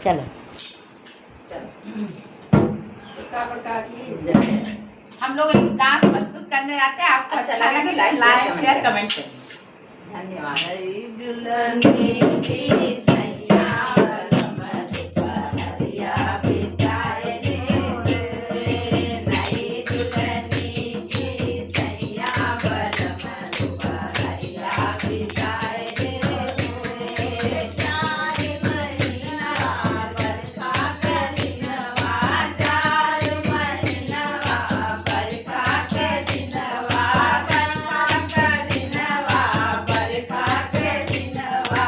चलो हम लोग इस डांस प्रस्तुत करने आते हैं। आपको अच्छा लगे तो लाइक शेयर कमेंट करें। धन्यवाद। दुल्हन की सैया हरिया बिताए रे, नई दुल्हनी की सैया हरिया बिताए रे, 4 महीना बरखा के दिनवा, 4 महीना बरखा के दिनवा, बरखा के दिनवा, बरखा के दिनवा,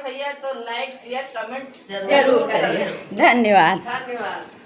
भैया तो लाइक शेयर कमेंट जरूर करिए। धन्यवाद। धन्यवाद।